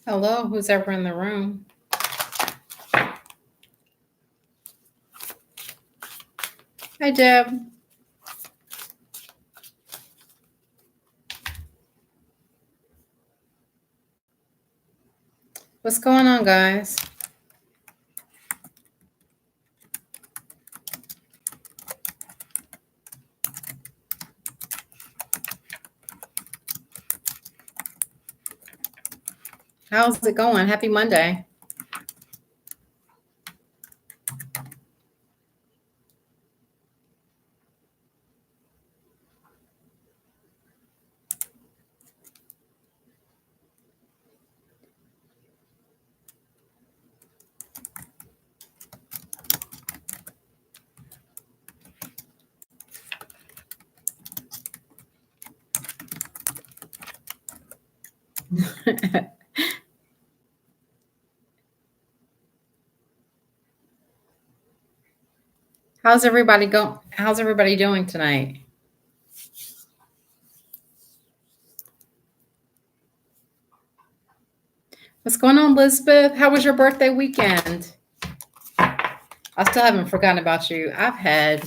Hello, who's ever in the room? Hi, Deb. What's going on, guys? How's it going? Happy Monday. How's everybody going? How's everybody doing tonight? What's going on, Elizabeth? How was your birthday weekend? I still haven't forgotten about you. I've had,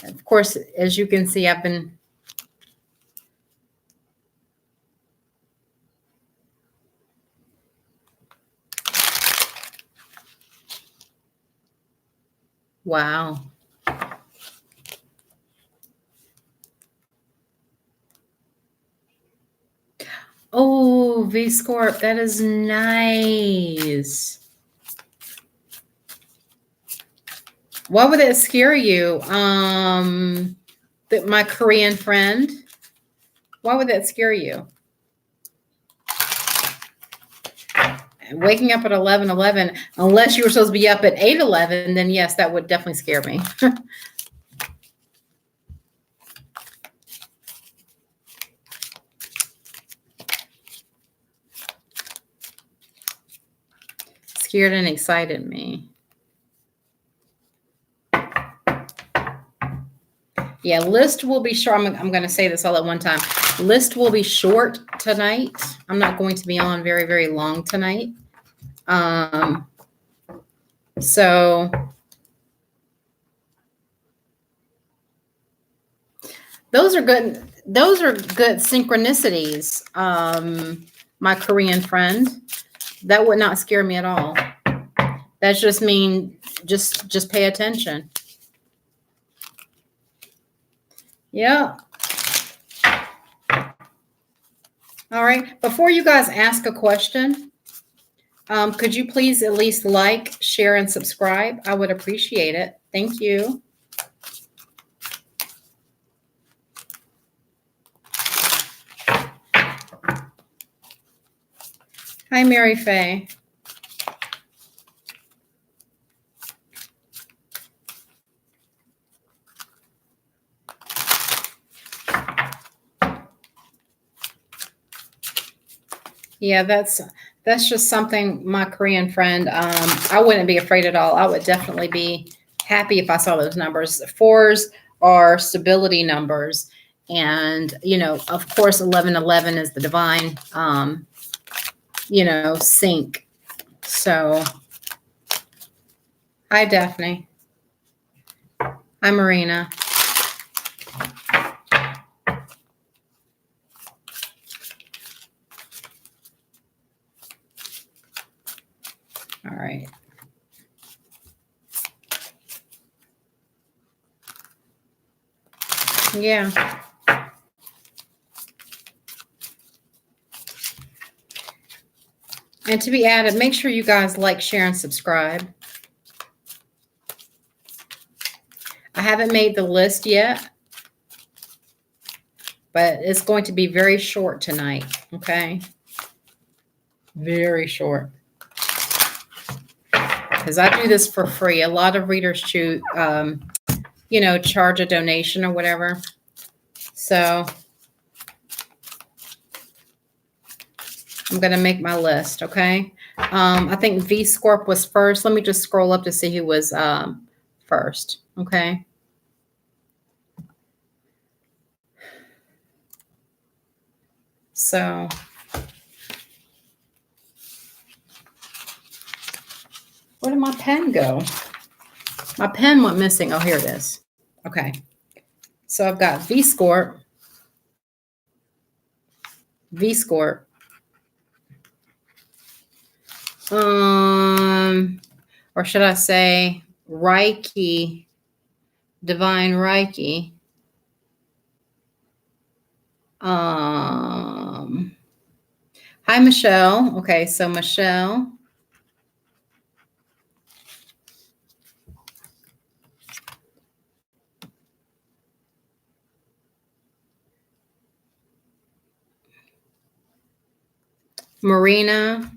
of course, as you can see, I've been. Wow. Oh, V Scorp, that is nice. Why would that scare you? That my Korean friend. Why would that scare you? Waking up at 11:11, unless you were supposed to be up at 8:11, then yes, that would definitely scare me. Scared and excited me. Yeah, list will be short. I'm going to say this all at one time. List will be short tonight. I'm not going to be on very, very long tonight. So those are good. Those are good synchronicities. My Korean friend, that would not scare me at all. That's just mean just pay attention. Yeah. All right. Before you guys ask a question, could you please at least like, share, and subscribe? I would appreciate it. Thank you. Hi, Mary Faye. Yeah, that's just something my Korean friend, I wouldn't be afraid at all. I would definitely be happy if I saw those numbers. Fours are stability numbers. And, of course, 11:11 is the divine, sync. So, hi, Daphne. Hi, Marina. All right. Yeah. And to be added, make sure you guys like, share, and subscribe. I haven't made the list yet, but it's going to be very short tonight, okay? Very short. Because I do this for free. A lot of readers choose, charge a donation or whatever. So I'm going to make my list, okay? I think V Scorp was first. Let me just scroll up to see who was first, okay? So Where did my pen go? My pen went missing. Oh, here it is. Okay. So I've got V-Scorp, or should I say Reiki, Divine Reiki. Hi, Michelle. Okay, so Michelle. Marina.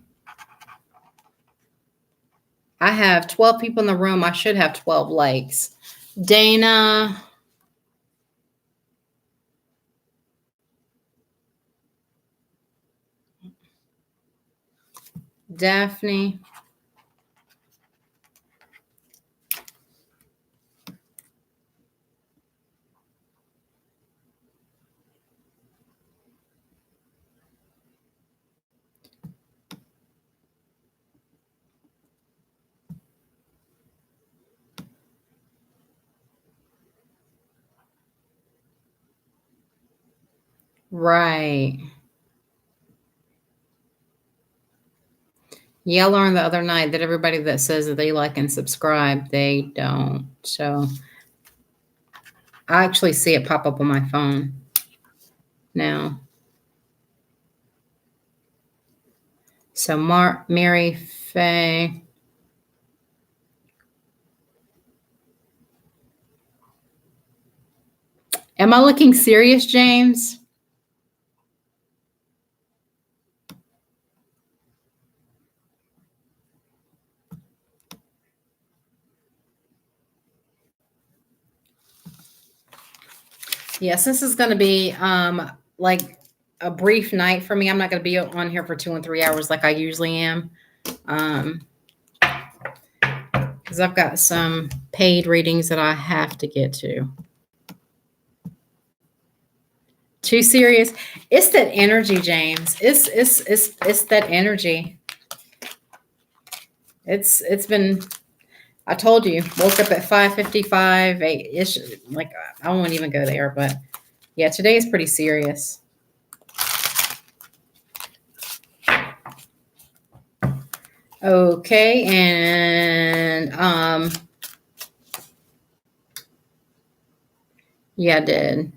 I have 12 people in the room. I should have 12 likes. Dana. Daphne. Right. Yeah, I learned the other night that everybody that says that they like and subscribe, they don't. So I actually see it pop up on my phone now. So Mary Faye. Am I looking serious, James? Yes, this is going to be like a brief night for me. I'm not going to be on here for 2 and 3 hours like I usually am. Because I've got some paid readings that I have to get to. Too serious? It's that energy, James. It's that energy. It's been. I told you, woke up at 5:55. It's like I won't even go there, but yeah, today is pretty serious. Okay, and yeah, I did.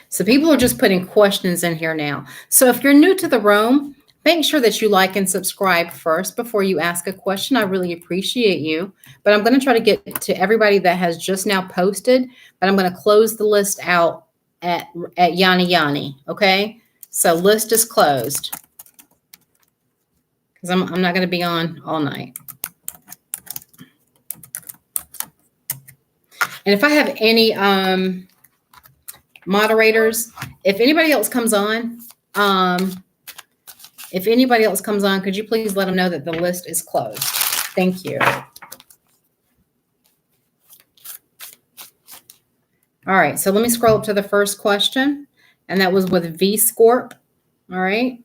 So people are just putting questions in here now. So if you're new to the room, make sure that you like and subscribe first before you ask a question. I really appreciate you. But I'm going to try to get to everybody that has just now posted, but I'm going to close the list out at Yani. Okay? So list is closed. Because I'm not going to be on all night. And if I have any moderators, if anybody else comes on, could you please let them know that the list is closed? Thank you. All right, so let me scroll up to the first question, and that was with V-Scorp. All right.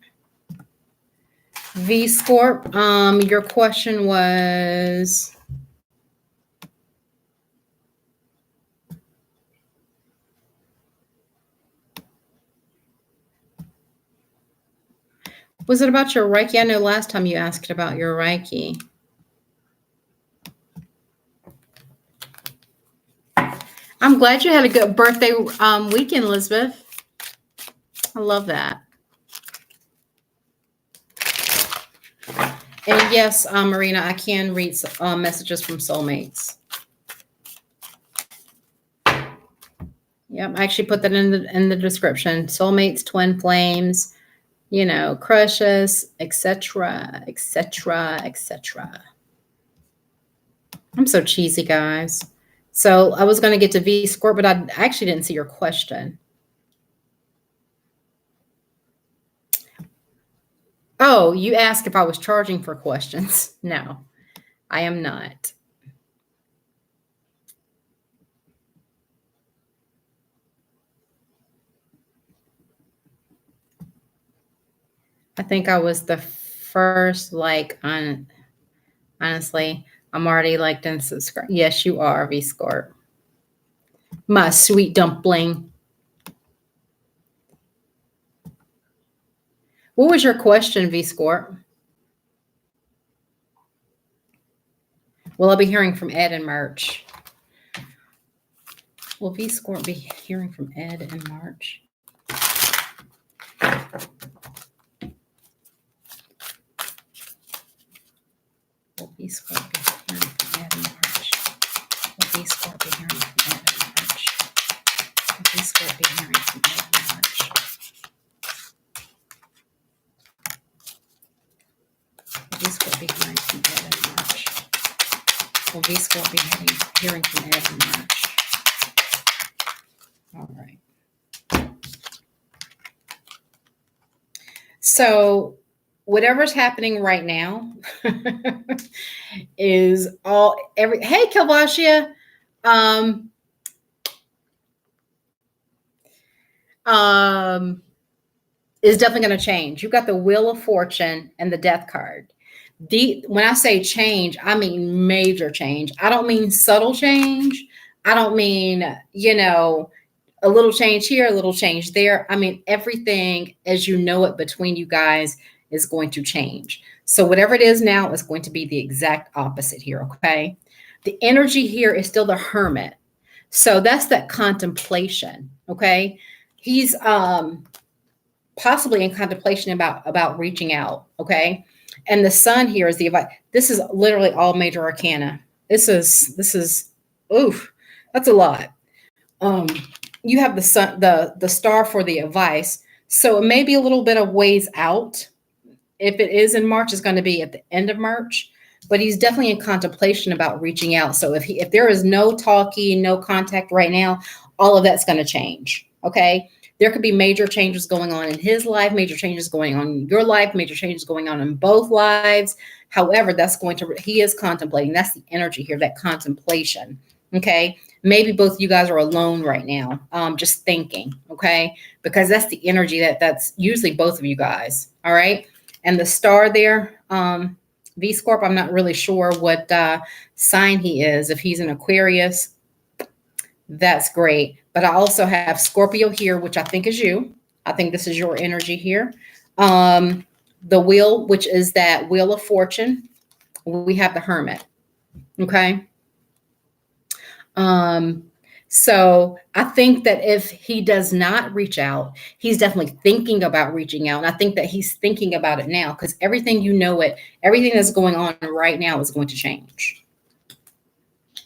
V-Scorp, your question was... Was it about your Reiki? I know last time you asked about your Reiki. I'm glad you had a good birthday weekend, Elizabeth. I love that. And yes, Marina, I can read messages from soulmates. Yep, I actually put that in the description. Soulmates, twin flames, you know, crushes, etc., etc., etc. I'm so cheesy, guys. So I was going to get to V-Scorp, but I actually didn't see your question. Oh, you asked if I was charging for questions. No, I am not. I think I was the first, like, honestly, I'm already liked and subscribed. Yes, you are, V Scorp. My sweet dumpling. What was your question, V Scorp? Will I be hearing from Ed in March? Will V Scorp be hearing from Ed in March? Will V Scorp be hearing from Ed in March? Will V Scorp be hearing from Ed in March? Will V Scorp be hearing from Ed in March? Will V Scorp be hearing from Ed in March? Will V Scorp be hearing from Ed in March? All right. So whatever's happening right now is hey Kelvashia, is definitely going to change. You've got the Wheel of Fortune and the Death card. When I say change, I mean major change. I don't mean subtle change. I don't mean, a little change here, a little change there. I mean, everything as you know it between you guys is going to change. So whatever it is now is going to be the exact opposite here, okay? The energy here is still the Hermit. So that's that contemplation, okay? He's possibly in contemplation about reaching out, okay? And the Sun here is the advice. This is literally all major arcana. This is oof, that's a lot. You have the Sun, the star for the advice. So it may be a little bit of ways out. If it is in March, it's going to be at the end of March, but he's definitely in contemplation about reaching out. So if there is no talking, no contact right now, all of that's going to change. Okay. There could be major changes going on in his life, major changes going on in your life, major changes going on in both lives. However, he is contemplating. That's the energy here, that contemplation. Okay. Maybe both of you guys are alone right now, just thinking. Okay. Because that's the energy that's usually both of you guys. All right. And the star there, V Scorp, I'm not really sure what sign he is. If he's an Aquarius, that's great. But I also have Scorpio here, which I think is you. I think this is your energy here. The wheel, which is that Wheel of Fortune. We have the Hermit. Okay. So I think that if he does not reach out, he's definitely thinking about reaching out. And I think that he's thinking about it now because everything that's going on right now is going to change.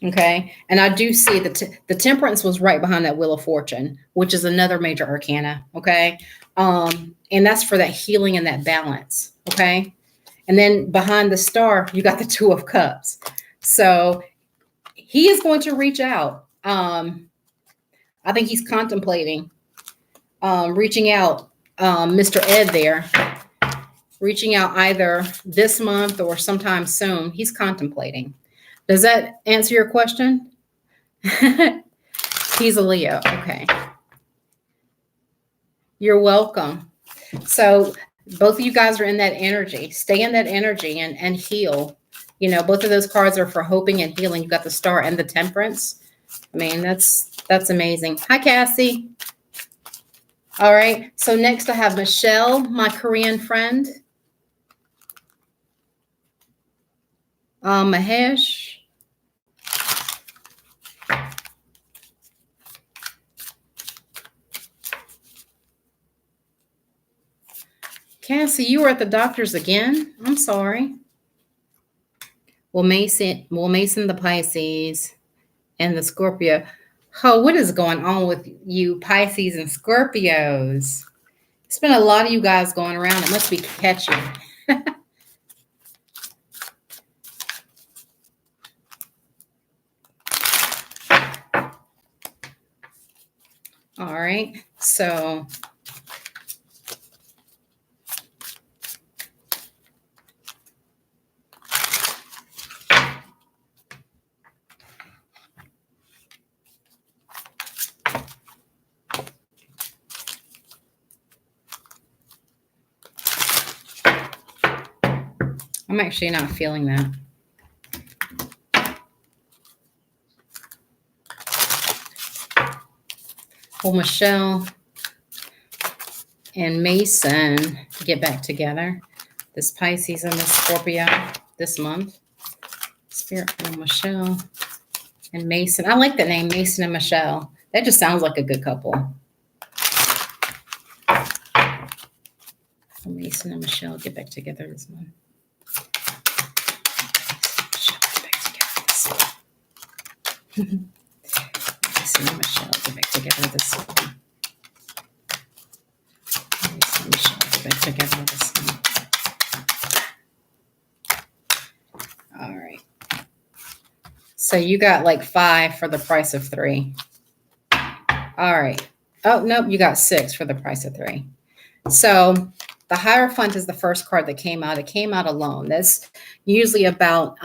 Okay. And I do see that the Temperance was right behind that Wheel of Fortune, which is another major arcana. Okay. And that's for that healing and that balance. Okay. And then behind the star, you got the Two of Cups. So he is going to reach out. I think he's contemplating reaching out, Mr. Ed there, reaching out either this month or sometime soon. He's contemplating. Does that answer your question? He's a Leo. Okay. You're welcome. So both of you guys are in that energy. Stay in that energy and heal. Both of those cards are for hoping and healing. You got the Star and the Temperance. I mean, that's amazing. Hi, Cassie. All right. So next I have Michelle, my Korean friend. Mahesh. Cassie, you were at the doctor's again? I'm sorry. Well, Mason, the Pisces, and the Scorpio. Oh, what is going on with you Pisces and Scorpios? It's been a lot of you guys going around. It must be catchy. All right. So I'm actually not feeling that. Will Michelle and Mason get back together? This Pisces and this Scorpio this month. Spirit for Michelle and Mason. I like the name Mason and Michelle. That just sounds like a good couple. Mason and Michelle get back together this month. Mason and Michelle get back together this month. Mason and Michelle get back together this month. All right. So you got like 5 for the price of 3. All right. Oh, nope. You got 6 for the price of 3. So the Hierophant is the first card that came out. It came out alone. That's usually about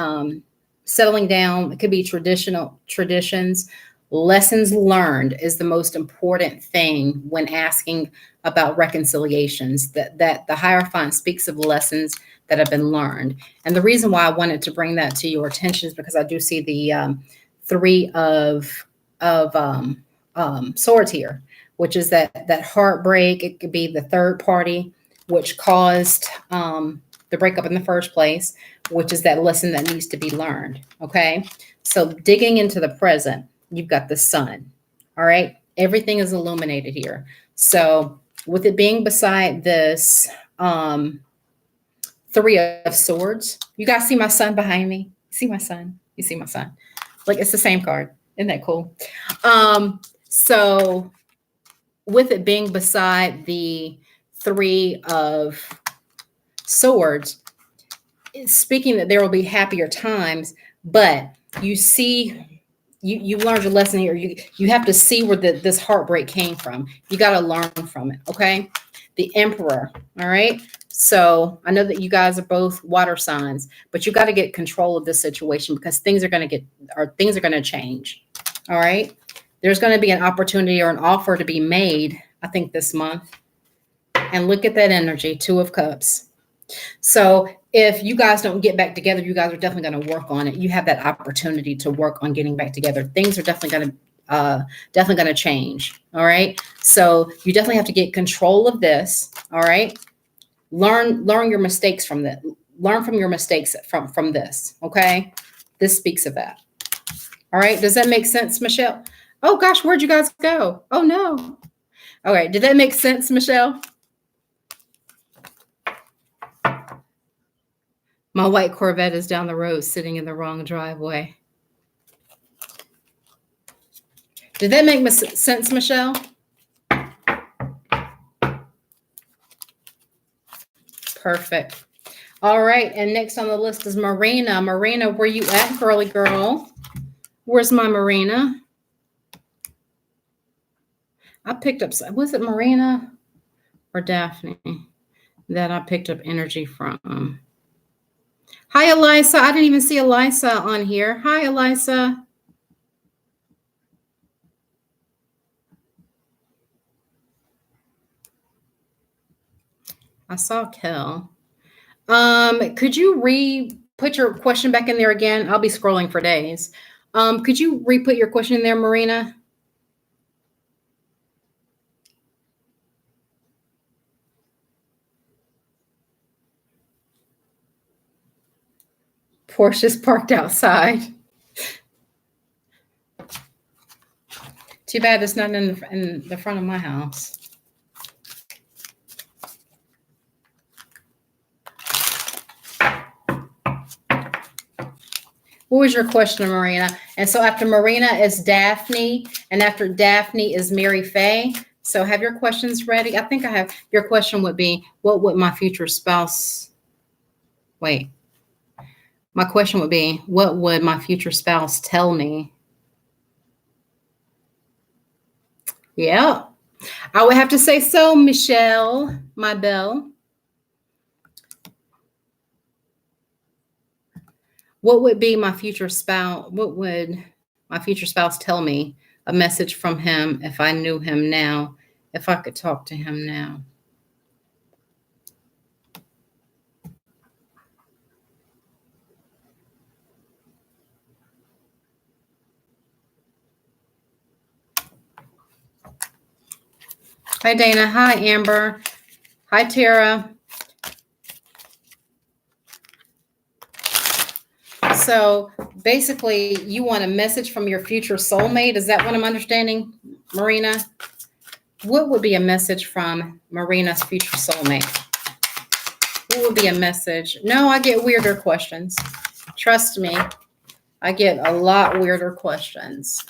settling down. It could be traditions. Lessons learned is the most important thing when asking about reconciliations. That the Hierophant speaks of lessons that have been learned. And the reason why I wanted to bring that to your attention is because I do see the 3 of swords here, which is that heartbreak. It could be the third party, which caused the breakup in the first place, which is that lesson that needs to be learned. Okay. So digging into the present, you've got the sun. All right. Everything is illuminated here. So with it being beside this 3 of swords, you guys see my sun behind me? You see my sun? You see my sun? Like, it's the same card. Isn't that cool? So with it being beside the 3 of swords, it's speaking that there will be happier times, but you see, you learned your lesson here. You have to see where this heartbreak came from. You got to learn from it. Okay. The Emperor. All right. So I know that you guys are both water signs, but you got to get control of this situation because things are going to change. All right. There's going to be an opportunity or an offer to be made, I think, this month. And look at that energy, 2 of Cups. So if you guys don't get back together, you guys are definitely going to work on it. You have that opportunity to work on getting back together. Things are definitely going to change. All right. So you definitely have to get control of this. All right. Learn your mistakes from that. Learn from your mistakes from this. Okay. This speaks of that. All right. Does that make sense, Michelle? Oh gosh, where'd you guys go? Oh no. All right. Did that make sense, Michelle? My white Corvette is down the road sitting in the wrong driveway. Did that make sense, Michelle? Perfect. All right. And next on the list is Marina. Marina, where you at, girly girl? Where's my Marina? I picked up, was it Marina or Daphne that I picked up energy from? Hi, Elisa. I didn't even see Elisa on here. Hi, Elisa. I saw Kel. Could you put your question back in there again? I'll be scrolling for days. Could you put your question in there, Marina? Porsche's parked outside. Too bad it's not in the front of my house. What was your question, Marina? And so after Marina is Daphne, and after Daphne is Mary Faye. So have your questions ready. I think I have. Your question would be, what would my future spouse, wait. My question would be, what would my future spouse tell me? Yeah, I would have to say so, Michelle, my belle. What would be my future spouse? What would my future spouse tell me? A message from him if I knew him now, if I could talk to him now. Hi, Dana. Hi, Amber. Hi, Tara. So basically, you want a message from your future soulmate. Is that what I'm understanding, Marina? What would be a message from Marina's future soulmate? What would be a message? No, I get weirder questions. Trust me, I get a lot weirder questions.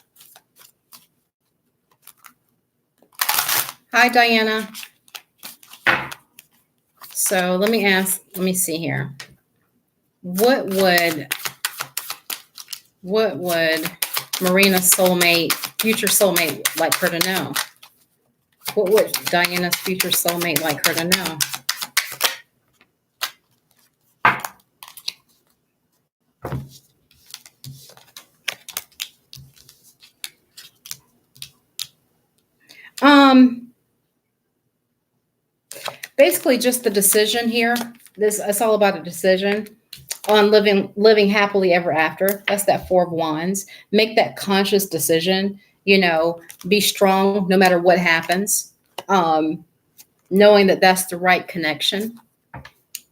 Hi, Diana. So let me see here. What would Marina's soulmate, future soulmate, like her to know? What would Diana's future soulmate like her to know? Basically just the decision here. It's all about a decision on living happily ever after. That's that Four of Wands. Make that conscious decision, be strong no matter what happens. Knowing that that's the right connection.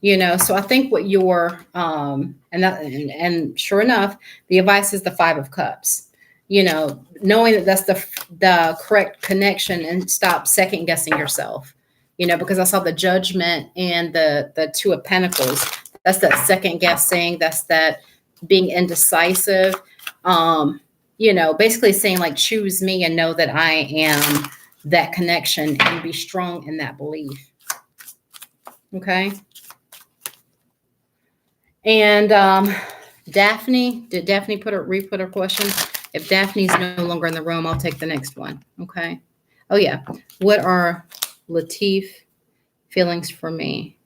So I think what your and sure enough, the advice is the Five of Cups. Knowing that that's the correct connection and stop second guessing yourself. Because I saw the Judgment and the Two of Pentacles. That's that second guessing. That's that being indecisive. Basically saying like, choose me and know that I am that connection and be strong in that belief. Okay. And Daphne, did Daphne re-put her question? If Daphne's no longer in the room, I'll take the next one. Okay. Oh yeah. What are Latif feelings for me?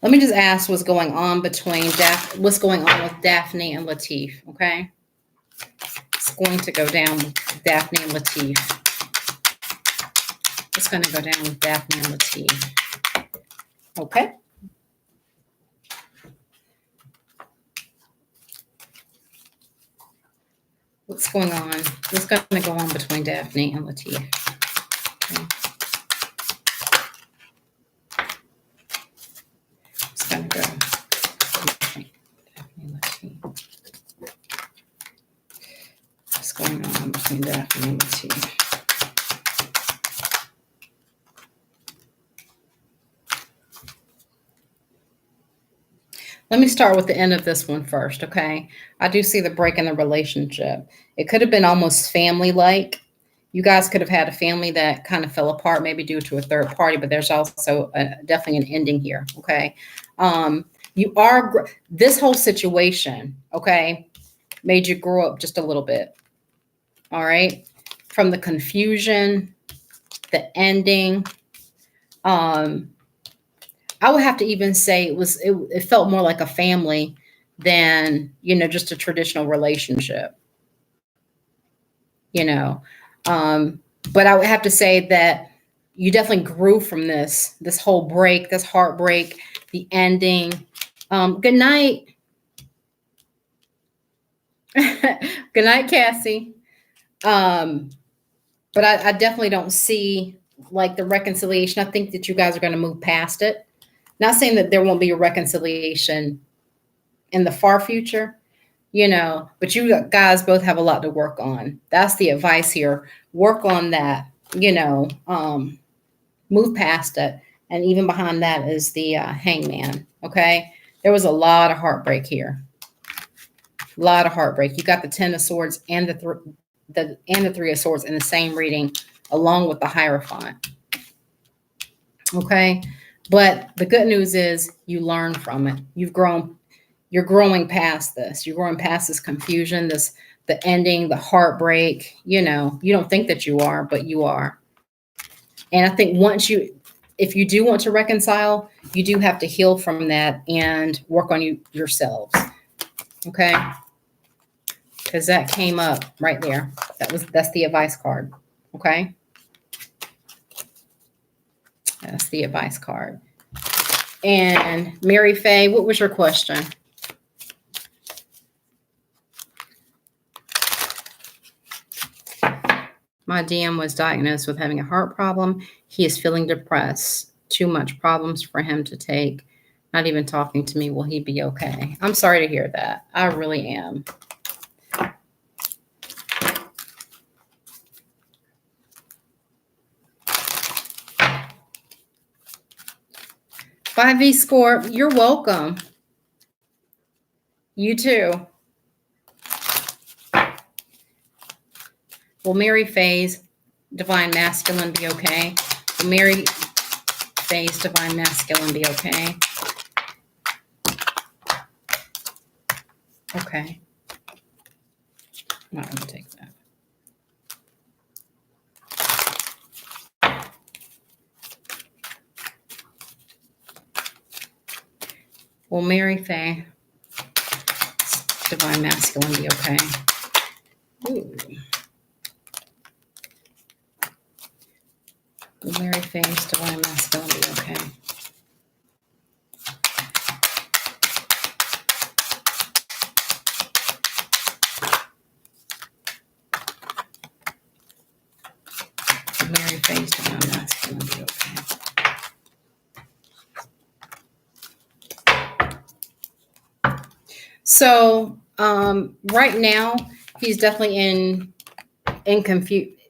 Let me just ask what's going on with Daphne and Latif. Okay. It's going to go down with Daphne and Latif. It's going to go down with Daphne and Latif. Okay. What's going on? What's going to go on between Daphne and Latif? Okay. It's going to go between Daphne and Latif. What's going on between Daphne and Latif? Let me start with the end of this one first, okay? I do see the break in the relationship. It could have been almost family-like. You guys could have had a family that kind of fell apart, maybe due to a third party, but there's also definitely an ending here, okay? This whole situation, okay, made you grow up just a little bit, all right? From the confusion, the ending, I would have to even say it felt more like a family than, just a traditional relationship, but I would have to say that you definitely grew from this whole break, this heartbreak, the ending. Good night. Good night, Cassie. But I definitely don't see like the reconciliation. I think that you guys are going to move past it. Not saying that there won't be a reconciliation in the far future, but you guys both have a lot to work on. That's the advice here. Work on that, move past it. And even behind that is the Hangman. Okay. There was a lot of heartbreak here. A lot of heartbreak. You got the Ten of Swords and the Three of Swords in the same reading, along with the Hierophant. Okay. But the good news is you learn from it. You're growing past this. You're growing past this confusion, the ending, the heartbreak. You don't think that you are, but you are. And I think if you do want to reconcile, you do have to heal from that and work on yourselves. Okay. Because that came up right there. That's the advice card. Okay. That's the advice card. And Mary Faye, what was your question? My DM was diagnosed with having a heart problem. He is feeling depressed. Too much problems for him to take. Not even talking to me. Will he be okay? I'm sorry to hear that. I really am. Bye, V Score. You're welcome. You too. Will Mary Faye's Divine Masculine be okay? Will Mary Faye's Divine Masculine be okay? Okay. I'm not going to take that. Will Mary Faye's Divine Masculine be okay? Ooh. Will Mary Faye's Divine Masculine be okay? Will Mary Faye's Divine Masculine be okay? So right now he's definitely in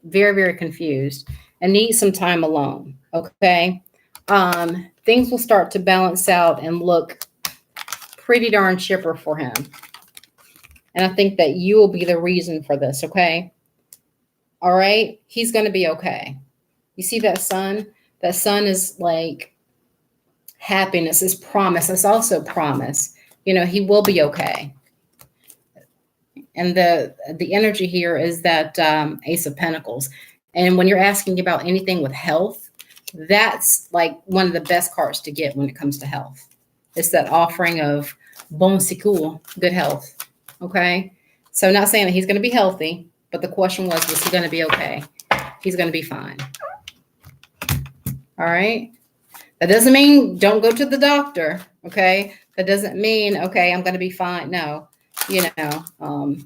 very, very confused and needs some time alone. Okay. Things will start to balance out and look pretty darn chipper for him. And I think that you will be the reason for this. Okay. All right. He's going to be okay. You see that sun? That sun is like happiness, is promise. It's also promise. You know, he will be okay. And the energy here is that Ace of Pentacles. And when you're asking about anything with health, that's like one of the best cards to get when it comes to health. It's that offering of bon secours, good health. Okay. So not saying that he's going to be healthy, but the question was he going to be okay? He's going to be fine. All right. That doesn't mean don't go to the doctor. Okay. That doesn't mean, okay, I'm going to be fine. No, you know,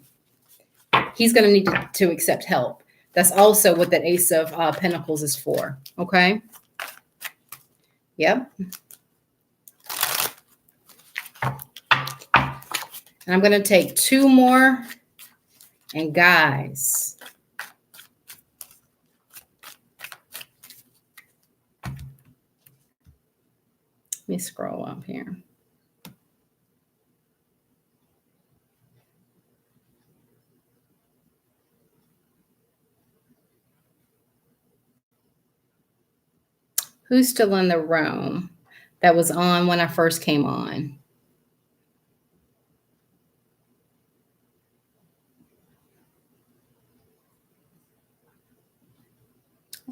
he's going to need to accept help. That's also what that Ace of Pentacles is for. Okay. Yep. And I'm going to take two more. And guys, let me scroll up here. Who's still in the room that was on when I first came on?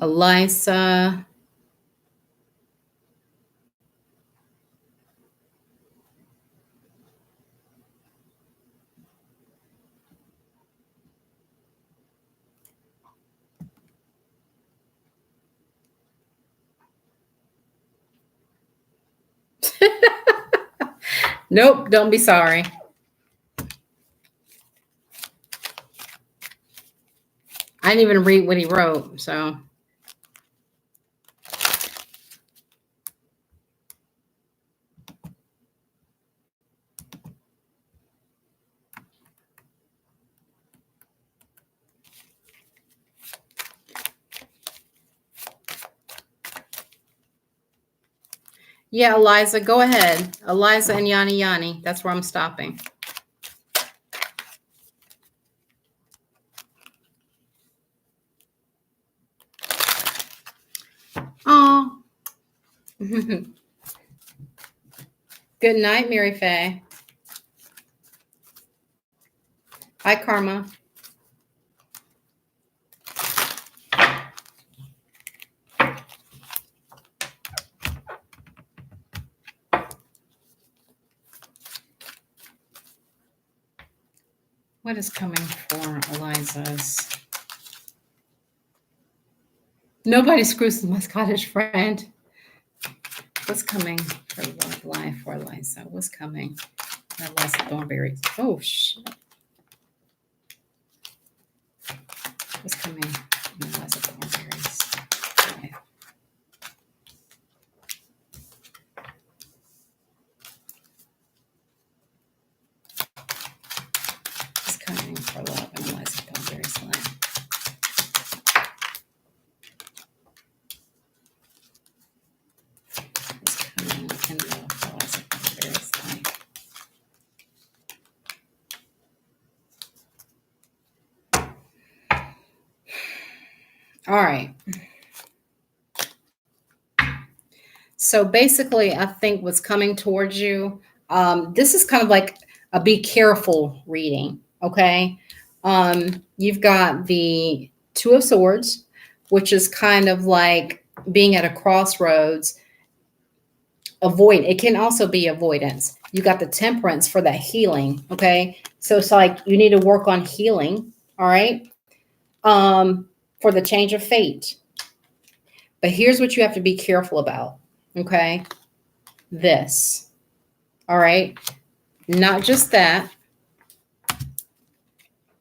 Elisa. Nope, don't be sorry. I didn't even read what he wrote, so. Yeah, Eliza, go ahead. Eliza and Yanni Yanni. That's where I'm stopping. Oh. Good night, Mary Faye. Hi, Karma. What is coming for Eliza's? Nobody screws with my Scottish friend. What's coming for love life for Eliza? What's coming? Eliza Thornberry. Oh, shit. What's coming Analyze it more various. Okay. It's coming for love. Analyze it more various life. It's coming in love. Analyze it more various life. All right. So basically, I think what's coming towards you, this is kind of like a be careful reading, okay? You've got the Two of Swords, which is kind of like being at a crossroads. Avoid, it can also be avoidance. You got the Temperance for that healing, okay? So it's like you need to work on healing, all right? For the change of fate. But here's what you have to be careful about, okay? This, all right? Not just that,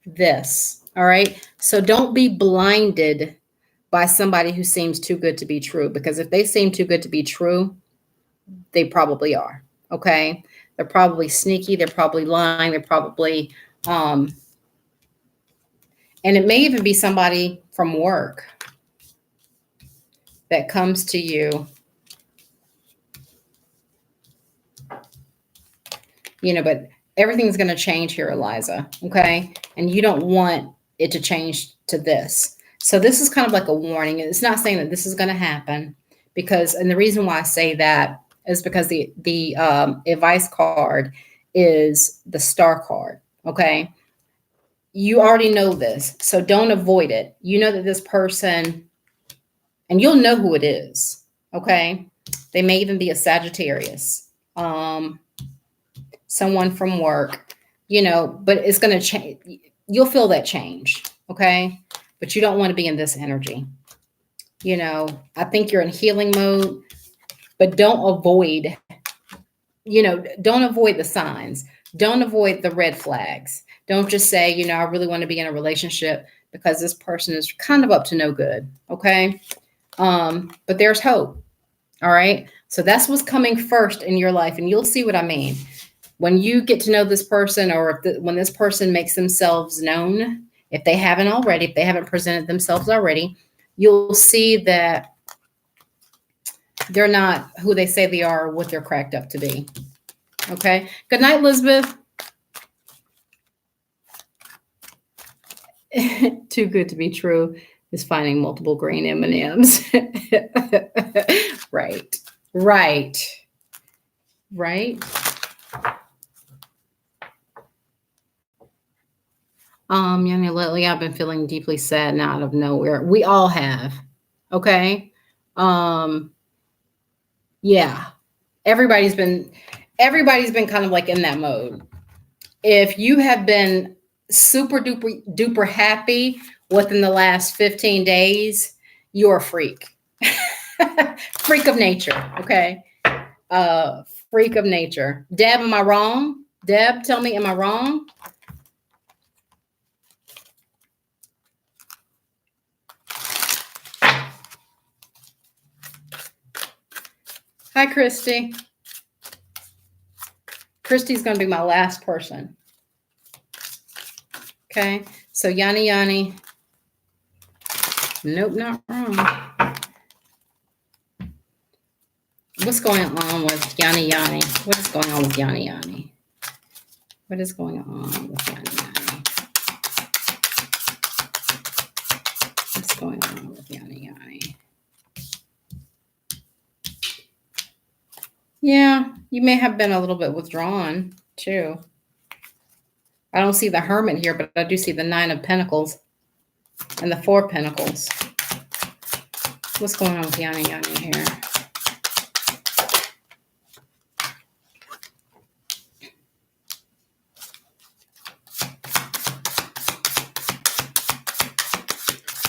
this, all right? So don't be blinded by somebody who seems too good to be true, because if they seem too good to be true, they probably are, okay? They're probably sneaky, they're probably lying, they're probably, and it may even be somebody from work that comes to you, you know, but everything's going to change here, Eliza, okay? And you don't want it to change to this. So this is kind of like a warning. It's not saying that this is going to happen, because, and the reason why I say that is because the advice card is the Star card, okay? You already know this, so don't avoid it. You know that this person, and you'll know who it is, okay? They may even be a Sagittarius, someone from work, you know, but it's going to change. You'll feel that change, okay? But you don't want to be in this energy. You know, I think you're in healing mode, but don't avoid, you know, don't avoid the signs. Don't avoid the red flags. Don't just say, you know, I really want to be in a relationship because this person is kind of up to no good, okay? But there's hope, all right? So that's what's coming first in your life, and you'll see what I mean. When you get to know this person, or when this person makes themselves known, if they haven't already, if they haven't presented themselves already, you'll see that they're not who they say they are, or what they're cracked up to be. Okay. Good night, Elizabeth. Too good to be true is finding multiple green M&Ms. Right. Right. Right. Yanni, lately I've been feeling deeply sad and out of nowhere. We all have. Okay. Yeah. Everybody's been kind of like in that mode. If you have been super duper happy within the last 15 days, you're a freak. Freak of nature. Okay. Freak of nature. Deb, am I wrong? Deb, tell me, am I wrong? Hi, Christy. Christy's going to be my last person. Okay. So Yanni Yanni. Nope, not wrong. What's going on with Yanni Yanni? What is going on with Yanni Yanni? What is going on with Yanni Yanni? What's going on with Yanni Yanni? Yeah, you may have been a little bit withdrawn too. I don't see the Hermit here, but I do see the Nine of Pentacles and the Four of Pentacles. What's going on with Yanni Yanni here?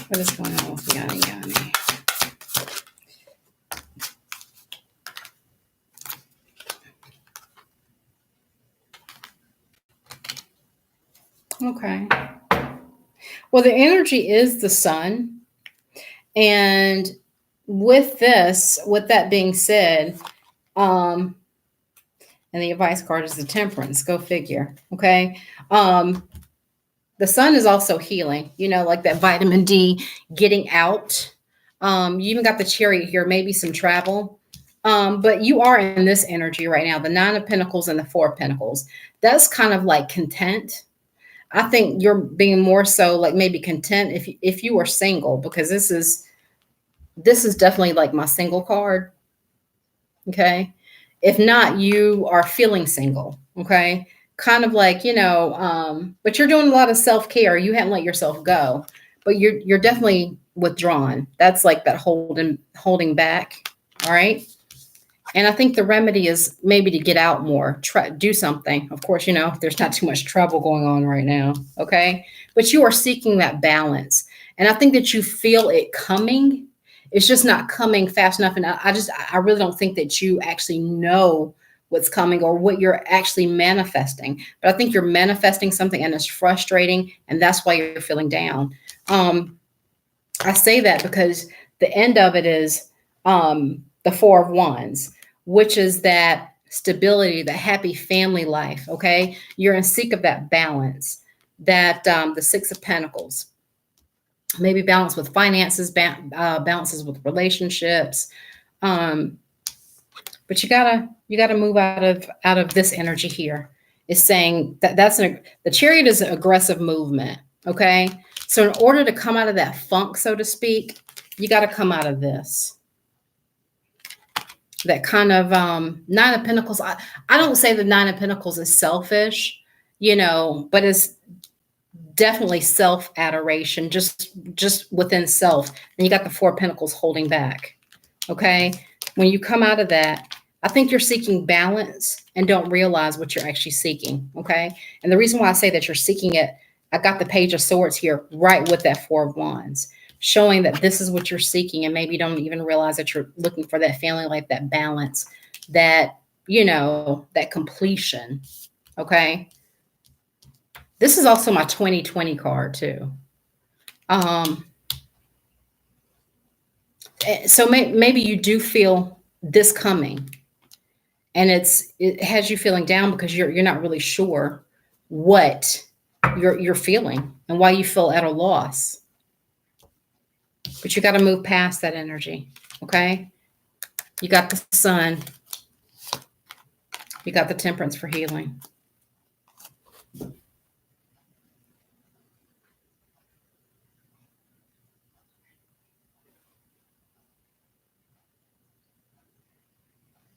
What is going on with Yanni Yanni? Okay. Well, the energy is the Sun. And with this, with that being said, and the advice card is the Temperance. Go figure. Okay. The sun is also healing, like that vitamin D getting out. You even got the Chariot here, maybe some travel. But you are in this energy right now, the Nine of Pentacles and the Four of Pentacles. That's kind of like content. I think you're being more so like maybe content if you are single, because this is definitely like my single card. Okay. If not, you are feeling single. Okay. Kind of like, but you're doing a lot of self-care. You haven't let yourself go, but you're definitely withdrawn. That's like that holding back. All right. And I think the remedy is maybe to get out more, try do something. Of course, there's not too much trouble going on right now. Okay. But you are seeking that balance. And I think that you feel it coming. It's just not coming fast enough. And I really don't think that you actually know what's coming or what you're actually manifesting. But I think you're manifesting something and it's frustrating. And that's why you're feeling down. I say that because the end of it is the Four of Wands, which is that stability, the happy family life. Okay. You're in seek of that balance, that the Six of Pentacles, maybe balance with finances, balances with relationships. But you gotta move out of this energy here. Is saying that the Chariot is an aggressive movement. Okay. So in order to come out of that funk, so to speak, you got to come out of this. That kind of Nine of Pentacles. I don't say the Nine of Pentacles is selfish, but it's definitely self-adoration, just within self. And you got the Four of Pentacles holding back. Okay. When you come out of that, I think you're seeking balance and don't realize what you're actually seeking. Okay. And the reason why I say that you're seeking it, I got the Page of Swords here right with that Four of Wands, showing that this is what you're seeking. And maybe you don't even realize that you're looking for that family life, that balance, that, that completion. Okay. This is also my 2020 card too. So maybe you do feel this coming, and it has you feeling down because you're not really sure what you're feeling and why you feel at a loss. But you got to move past that energy. Okay. You got the Sun. You got the Temperance for healing.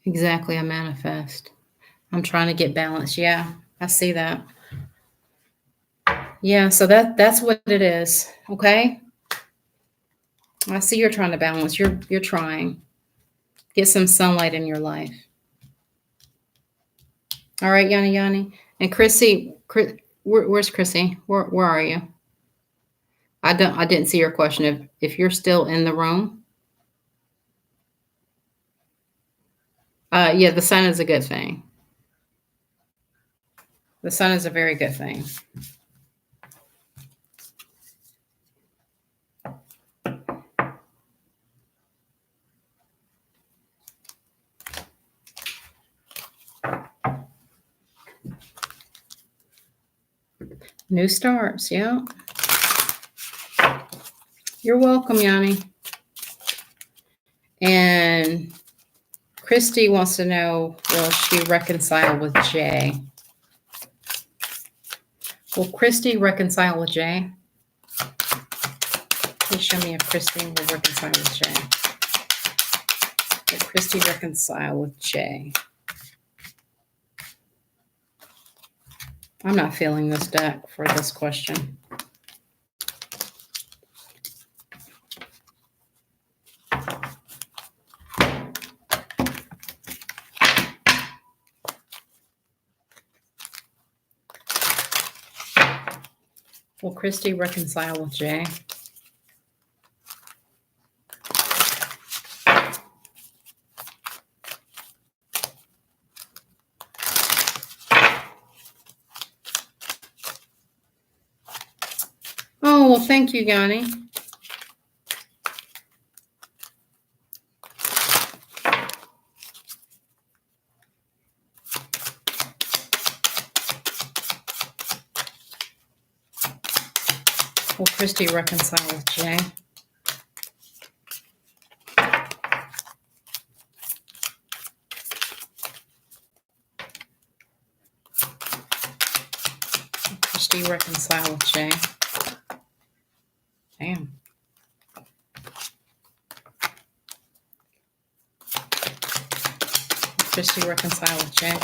Exactly. I manifest. I'm trying to get balance. Yeah, I see that. Yeah, so that's what it is. Okay. I see you're trying to balance. You're trying. Get some sunlight in your life. All right, Yanni. And Chrissy, where's Chrissy? Where are you? I didn't see your question. If you're still in the room. Yeah, the sun is a good thing. The sun is a very good thing. New starts, yeah. You're welcome, Yanni. And Christy wants to know, will she reconcile with Jay? Will Christy reconcile with Jay? Please show me if Christy will reconcile with Jay. Will Christy reconcile with Jay? I'm not feeling this deck for this question. Will Christy reconcile with Jay? Oh, well, thank you, Yanni. Will Christy reconcile with Jay? Will Christy reconcile with Jay? Damn. Will Christy reconcile with Jay?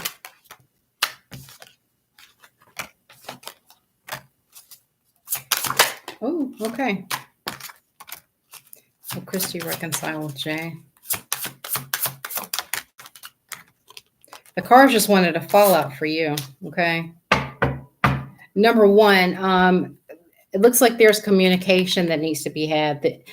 Oh, okay. Will Christy reconcile with Jay? The cards just wanted a fallout for you, okay? Number one, it looks like there's communication that needs to be had.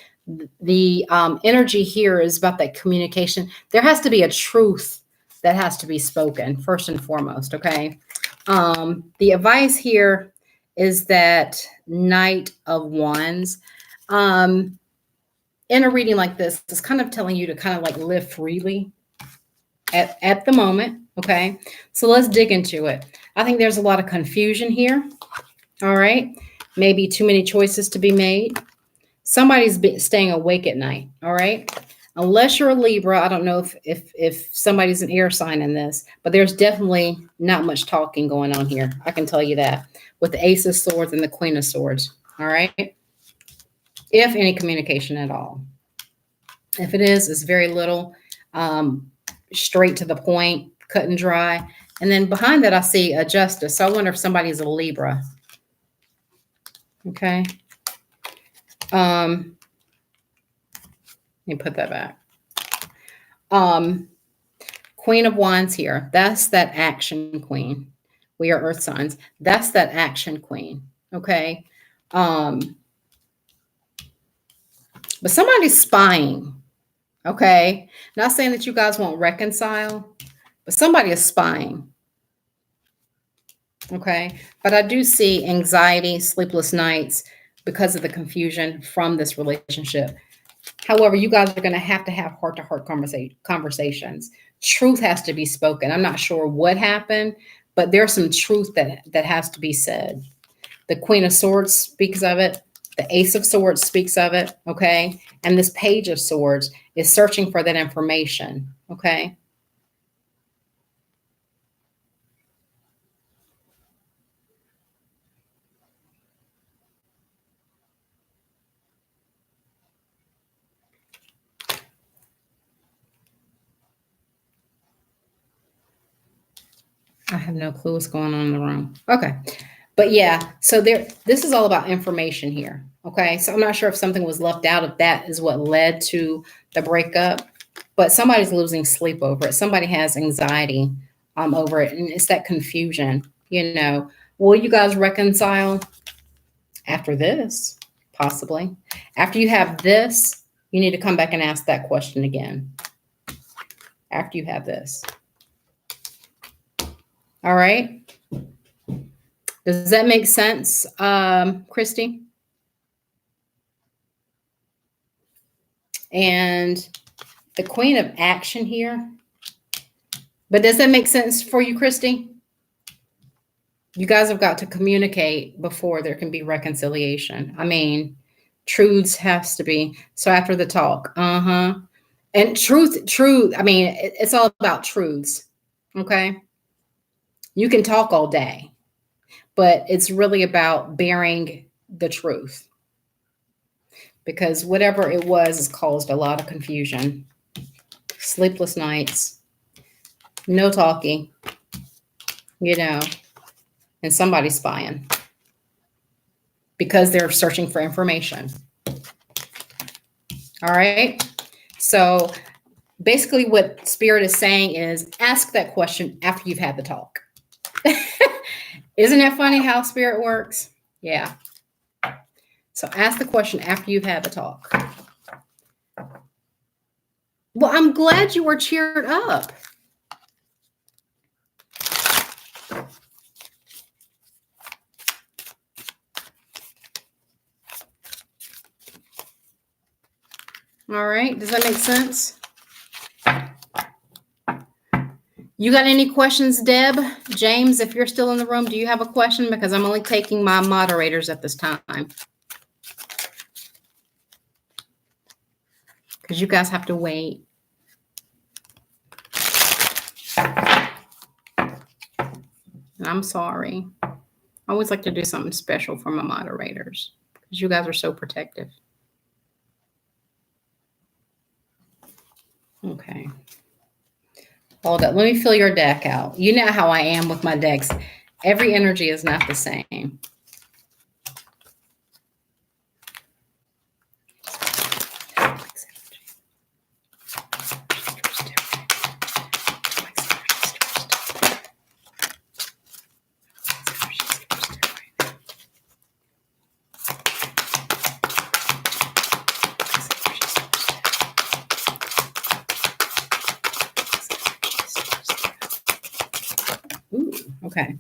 The energy here is about that communication. There has to be a truth that has to be spoken, first and foremost, okay? The advice here is that Knight of Wands. In a reading like this, it's kind of telling you to kind of like live freely at the moment, okay? So let's dig into it. I think there's a lot of confusion here, all right? Maybe too many choices to be made. Somebody's staying awake at night, all right? Unless you're a Libra, I don't know if somebody's an air sign in this, but there's definitely not much talking going on here. I can tell you that with the Ace of Swords and the Queen of Swords, all right? If any communication at all. If it is, it's very little, straight to the point, cut and dry. And then behind that, I see a Justice. So I wonder if somebody's a Libra. Okay. Let me put that back. Queen of Wands here. That's that action queen. We are earth signs. That's that action queen. Okay. But somebody's spying. Okay. Not saying that you guys won't reconcile, but somebody is spying. Okay. But I do see anxiety, sleepless nights because of the confusion from this relationship. However, you guys are going to have heart-to-heart conversations. Truth has to be spoken. I'm not sure what happened, but there's some truth that has to be said. The Queen of Swords speaks of it. The Ace of Swords speaks of it, okay? And this Page of Swords is searching for that information, okay? I have no clue what's going on in the room. Okay. But yeah, so this is all about information here. Okay. So I'm not sure if something was left out, if that is what led to the breakup, but somebody's losing sleep over it. Somebody has anxiety over it. And it's that confusion, you know. Will you guys reconcile after this? Possibly. After you have this, you need to come back and ask that question again. After you have this. All right. Does that make sense, Christy? And the Queen of Action here. But does that make sense for you, Christy? You guys have got to communicate before there can be reconciliation. I mean, truths has to be. So after the talk, and truth, I mean, it's all about truths. Okay. You can talk all day, but it's really about bearing the truth, because whatever it was has caused a lot of confusion, sleepless nights, no talking, you know, and somebody's spying because they're searching for information. All right. So basically what Spirit is saying is ask that question after you've had the talk. Isn't it funny how Spirit works? Yeah. So ask the question after you've had the talk. Well, I'm glad you were cheered up. All right. Does that make sense? You got any questions, Deb? James, if you're still in the room, do you have a question? Because I'm only taking my moderators at this time. because you guys have to wait. And I'm sorry. I always like to do something special for my moderators because you guys are so protective. Okay. Hold up. Let me fill your deck out. You know how I am with my decks. Every energy is not the same. Ooh, okay.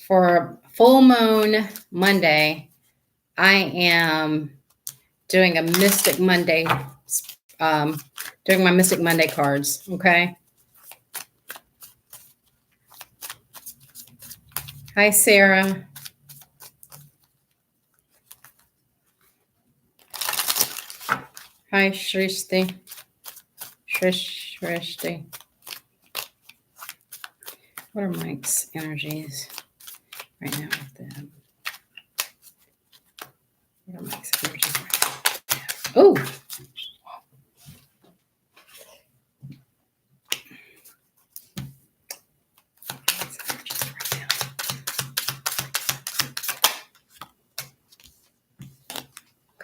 For full moon Monday, I am doing a Mystic Monday, doing my Mystic Monday cards, okay? Hi, Sarah. Hi, Shrishti. Shrishti. What are Mike's energies right now with them? What are Mike's energies right now? Oh!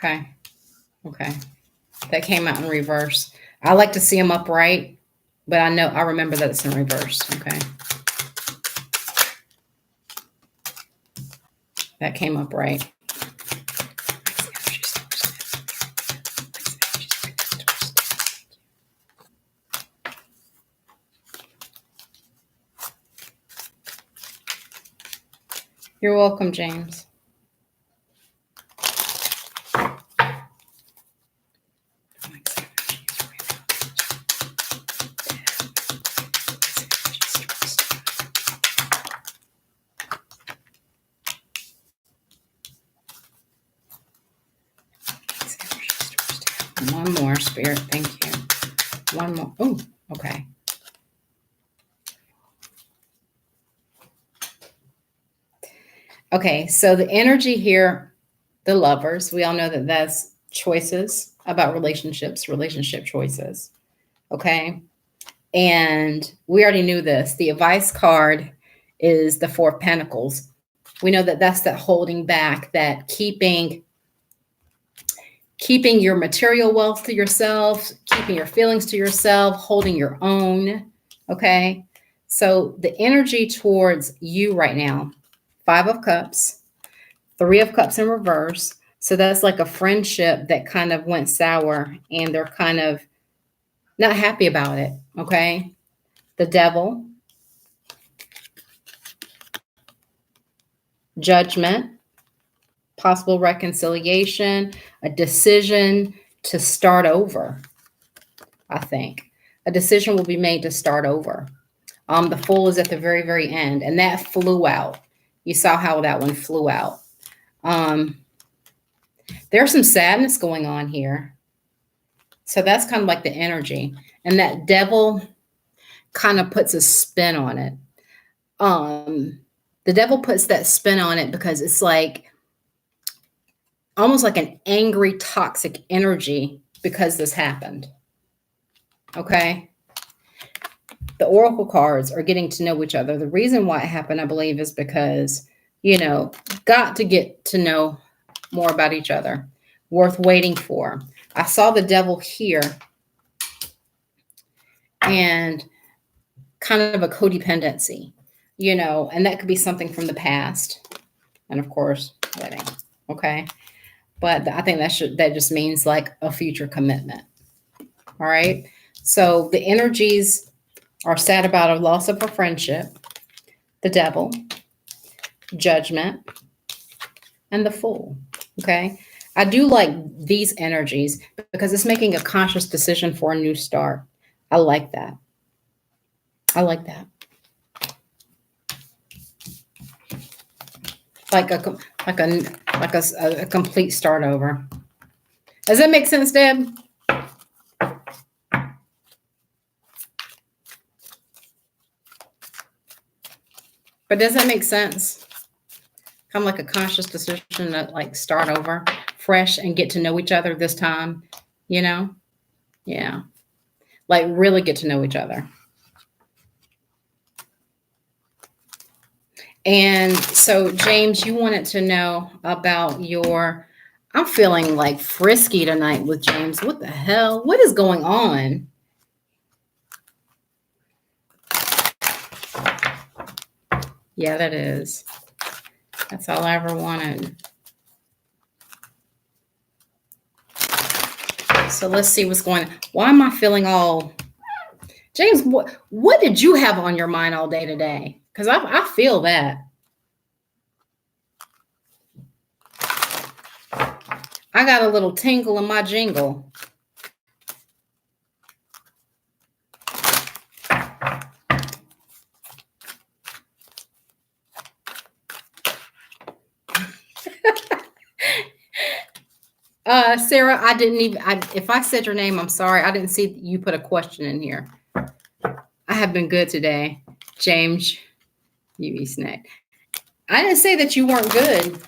Okay. Okay. That came out in reverse. I like to see them upright, but I remember that it's in reverse. Okay. That came up right. You're welcome, James. One more, Spirit. Thank you. One more. Oh, okay. Okay, so the energy here, the lovers, we all know that that's choices about relationships, relationship choices. Okay. And we already knew this. The advice card is the Four of Pentacles. We know that that's that holding back, that keeping your material wealth to yourself, keeping your feelings to yourself, holding your own. Okay. So the energy towards you right now, Five of Cups, Three of Cups in reverse. So that's like a friendship that kind of went sour and they're kind of not happy about it. Okay. The Devil, Judgment, possible reconciliation, a decision to start over. I think a decision will be made to start over. The Fool is at the very, very end, and that flew out. You saw how that one flew out. There's some sadness going on here. So that's kind of like the energy. And that Devil kind of puts a spin on it. The Devil puts that spin on it because it's like almost like an angry, toxic energy because this happened. Okay. The Oracle cards are getting to know each other. The reason why it happened, I believe, is because, got to get to know more about each other. Worth waiting for. I saw the Devil here and kind of a codependency, and that could be something from the past. And of course, wedding. Okay. But I think that just means like a future commitment. All right. So the energies are sad about a loss of a friendship, the Devil, Judgment, and the Fool. Okay. I do like these energies because it's making a conscious decision for a new start. I like that. I like that. Like a like a a complete start over. Does that make sense, Deb? But does that make sense? Kind of like a conscious decision to like start over fresh and get to know each other this time, you know? Yeah. Like really get to know each other. And so, James, you wanted to know about your. I'm feeling like frisky tonight with James. What the hell? What is going on? Yeah, that is. That's all I ever wanted. So let's see what's going on. Why am I feeling all. James, what did you have on your mind all day today? Because I feel that. I got a little tingle in my jingle. Sarah, I didn't even, if I said your name, I'm sorry. I didn't see you put a question in here. I have been good today. James, you eat snack. I didn't say that you weren't good,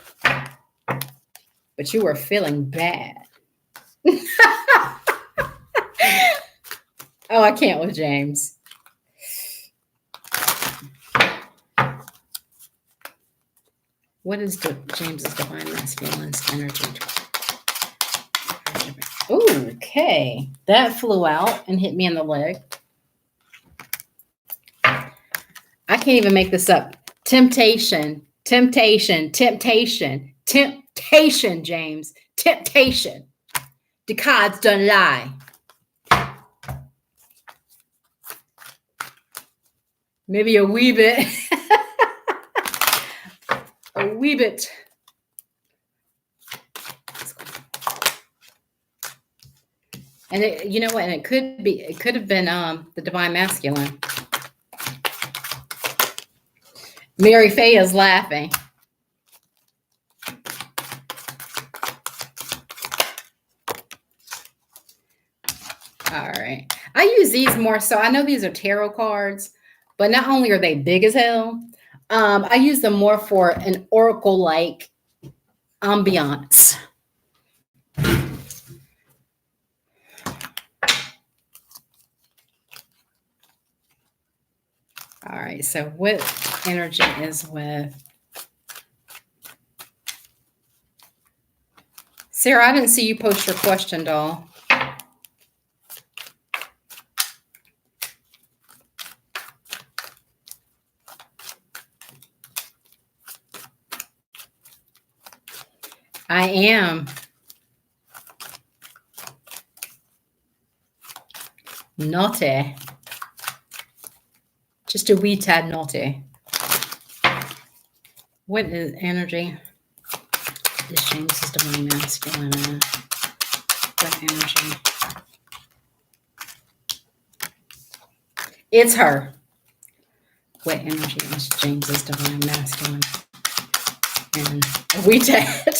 but you were feeling bad. Oh, I can't with James. What is James's divine masculine's energy? Okay, that flew out and hit me in the leg. I can't even make this up. Temptation, temptation, temptation, temptation, James, temptation. The cards don't lie. Maybe a wee bit. A wee bit. And you know what? And it could have been the divine masculine. Mary Faye is laughing. All right. I use these more so. I know these are tarot cards, but not only are they big as hell, I use them more for an oracle-like ambiance. All right, so what energy is with Sarah? I didn't see you post your question, doll. I am. Naughty. Just a wee tad naughty. What is energy? This James's divine masculine. What energy? It's her. What energy is James's divine masculine? And a wee tad.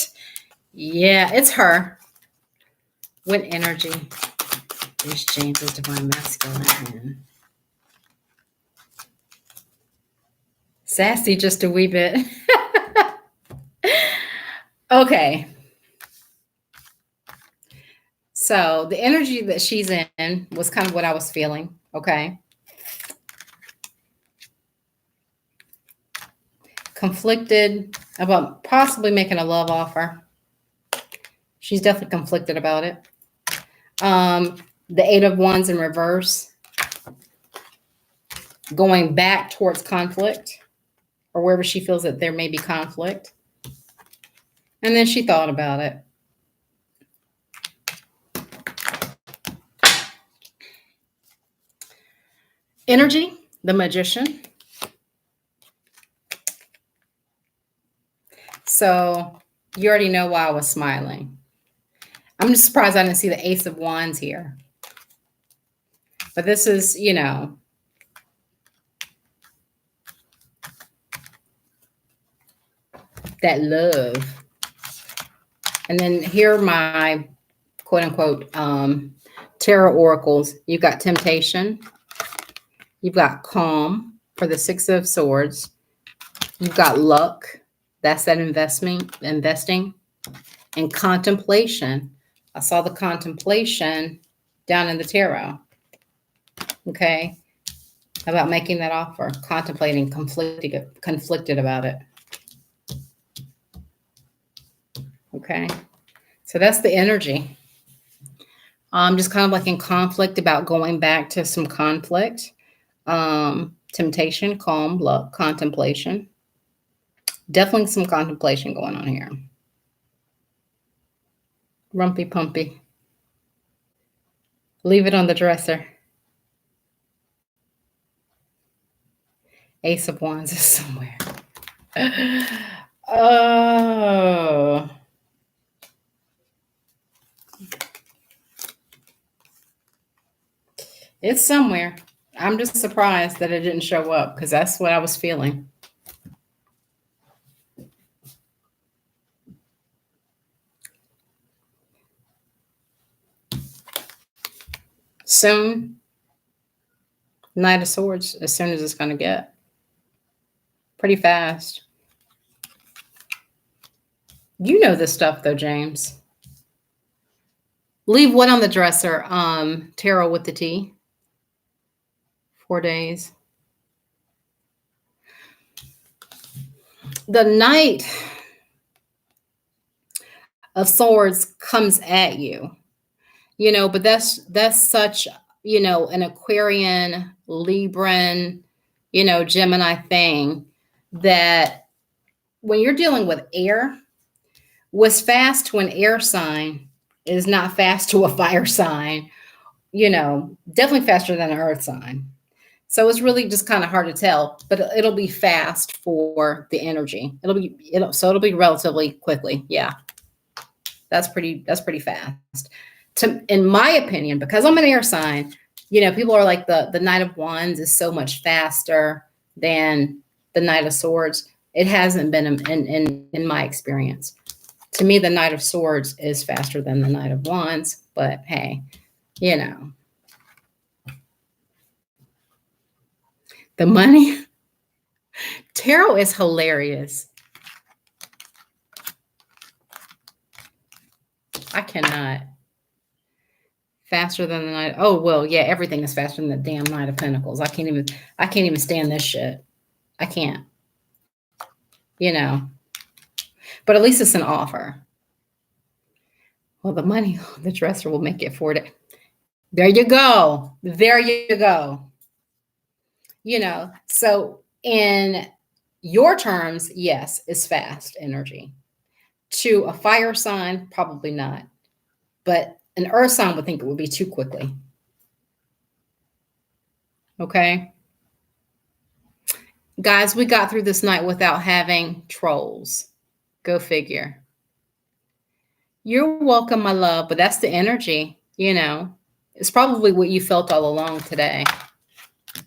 Yeah, it's her. What energy is James's divine masculine? Sassy just a wee bit. Okay. So the energy that she's in was kind of what I was feeling. Okay. Conflicted about possibly making a love offer. She's definitely conflicted about it. The 8 of Wands in reverse. Going back towards conflict or wherever she feels that there may be conflict. And then she thought about it. Energy, the Magician. So you already know why I was smiling. I'm just surprised I didn't see the Ace of Wands here. But this is, you know, that love. And then here are my quote unquote tarot oracles. You've got temptation. You've got calm for the Six of Swords. You've got luck. That's that investing. And contemplation. I saw the contemplation down in the tarot. Okay. About making that offer, contemplating, conflicted about it. Okay. So that's the energy. Just kind of like in conflict about going back to some conflict. Temptation, calm, luck, contemplation. Definitely some contemplation going on here. Rumpy pumpy. Leave it on the dresser. Ace of Wands is somewhere. Oh. It's somewhere. I'm just surprised that it didn't show up because that's what I was feeling. Soon. Knight of Swords, as soon as it's going to get. Pretty fast. You know this stuff, though, James. Leave what on the dresser? Tarot with the T. 4 days. The Knight of Swords comes at you. You know, but that's such, you know, an Aquarian, Libran, you know, Gemini thing that when you're dealing with air, what's fast to an air sign is not fast to a fire sign, you know, definitely faster than an earth sign. So it's really just kind of hard to tell, but it'll be fast for the energy. It'll be relatively quickly. Yeah. That's pretty fast. In my opinion, because I'm an air sign, you know, people are like the Knight of Wands is so much faster than the Knight of Swords. It hasn't been in my experience. To me, the Knight of Swords is faster than the Knight of Wands, but hey, you know. The money. Tarot is hilarious. I cannot. Faster than the Knight. Oh, well, yeah, everything is faster than the damn Knight of Pentacles. I can't even stand this shit. I can't. You know. But at least it's an offer. Well, the money, the dresser will make it 4 days. There you go. There you go. You know, so in your terms, yes, it's fast energy. To a fire sign, probably not. But an earth sign would think it would be too quickly. Okay. Guys, we got through this night without having trolls. Go figure. You're welcome, my love, but that's the energy, you know. It's probably what you felt all along today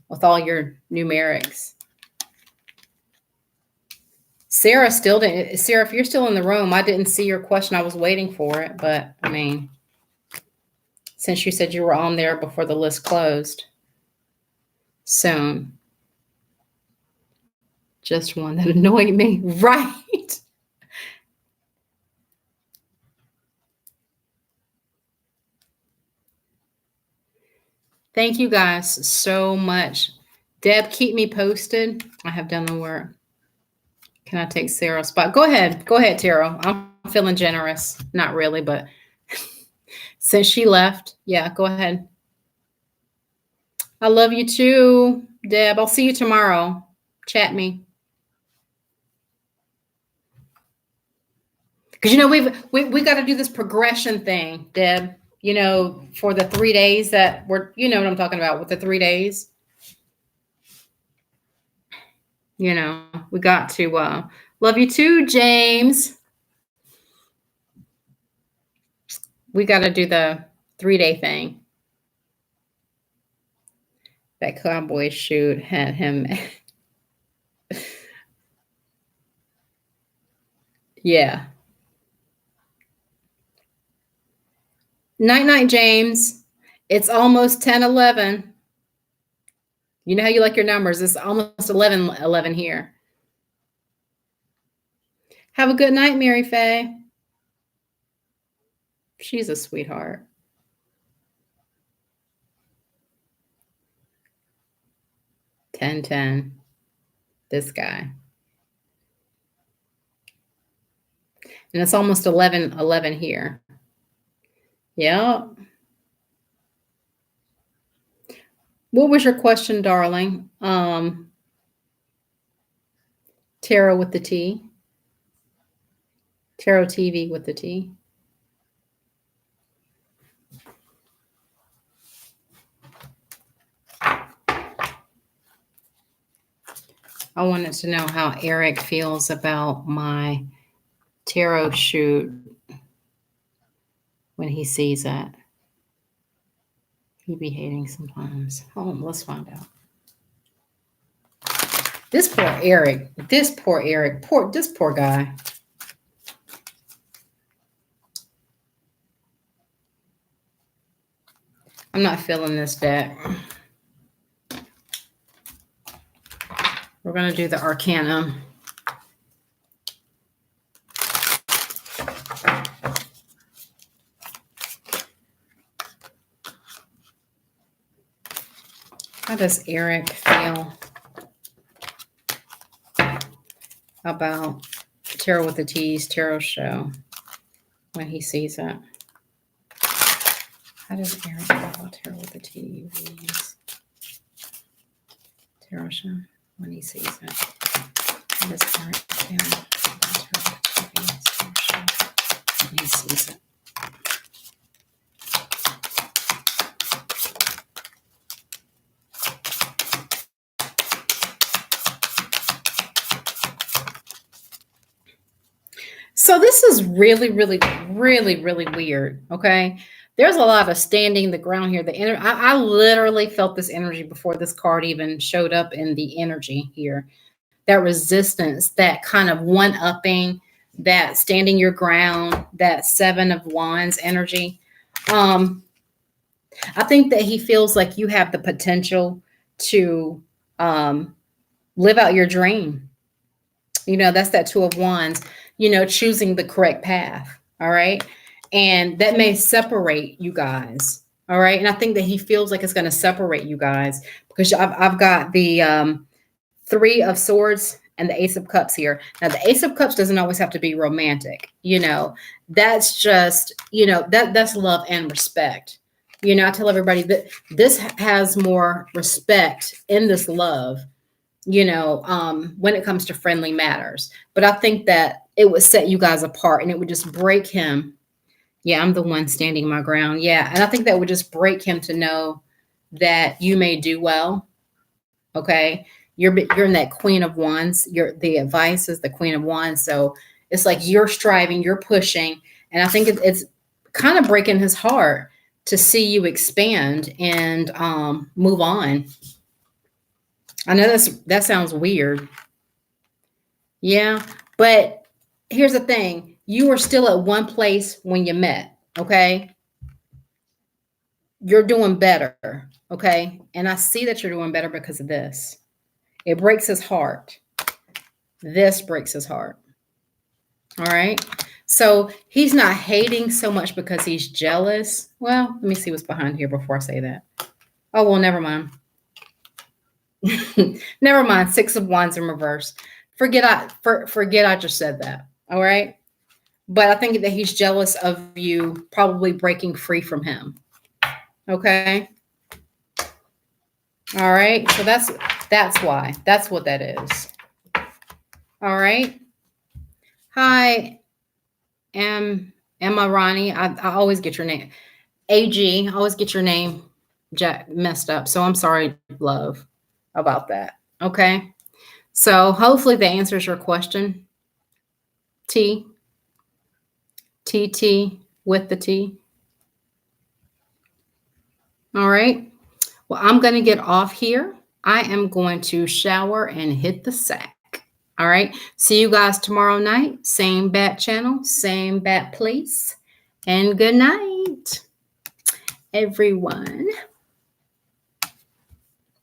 with all your numerics. Sarah still didn't. Sarah, if you're still in the room, I didn't see your question. I was waiting for it, but I mean, since you said you were on there before the list closed. Soon. Just one that annoyed me. Right. Thank you guys so much. Deb, keep me posted. I have done the work. Can I take Sarah's spot? Go ahead. Go ahead, Tara. I'm feeling generous. Not really, but since she left, yeah, go ahead. I love you too, Deb. I'll see you tomorrow. Chat me. Because, you know, we got to do this progression thing, Deb, you know, for the 3 days that we're, you know what I'm talking about with the 3 days. You know, we got to love you too, James. We got to do the 3-day thing. That cowboy shoot had him. Yeah. Night, night, James. It's almost 10:11. You know how you like your numbers. It's almost 11:11 here. Have a good night, Mary Faye. She's a sweetheart. 10:10. This guy. And it's almost 11:11 here. Yep. What was your question, darling? Tarot with the T. Tarot TV with the T. I wanted to know how Eric feels about my tarot shoot when he sees it. He be hating sometimes. Hold on, let's find out. This poor Eric. This poor Eric. This poor guy. I'm not feeling this deck. We're going to do the Arcana. How does Eric feel about Tarot with the T's tarot show when he sees it? How does Eric feel about Tarot with the T's tarot show when he sees it? How does Eric feel about Tarot with the T's tarot show when he sees it? So this is really, really, really, really weird. Okay. There's a lot of standing the ground here. I literally felt this energy before this card even showed up in the energy here. That resistance, that kind of one-upping, that standing your ground, that 7 of Wands energy. I think that he feels like you have the potential to live out your dream. You know, that's that 2 of Wands, you know, choosing the correct path. All right. And that may separate you guys. All right. And I think that he feels like it's going to separate you guys because I've got the 3 of Swords and the Ace of Cups here. Now, the Ace of Cups doesn't always have to be romantic. You know, that's just, you know, that's love and respect. You know, I tell everybody that this has more respect in this love, you know, when it comes to friendly matters. But I think that it would set you guys apart and it would just break him. Yeah, I'm the one standing my ground. Yeah. And I think that would just break him to know that you may do well. Okay. You're in that Queen of Wands. The advice is the Queen of Wands. So it's like you're striving, you're pushing. And I think it's kind of breaking his heart to see you expand and move on. I know that sounds weird. Yeah. But here's the thing. You were still at one place when you met. Okay. You're doing better. Okay. And I see that you're doing better because of this. It breaks his heart. This breaks his heart. All right. So he's not hating so much because he's jealous. Well, let me see what's behind here before I say that. Oh, well, never mind. Never mind. 6 of Wands in reverse. Forget I just said that. All right. But I think that he's jealous of you probably breaking free from him. Okay. All right. So that's why. That's what that is. All right. Hi, Emma Ronnie. I always get your name. AG. I always get your name messed up. So I'm sorry, love, about that. Okay. So hopefully that answers your question. TT with the T. All right. Well, I'm going to get off here. I am going to shower and hit the sack. All right. See you guys tomorrow night. Same bat channel, same bat place. And good night, everyone.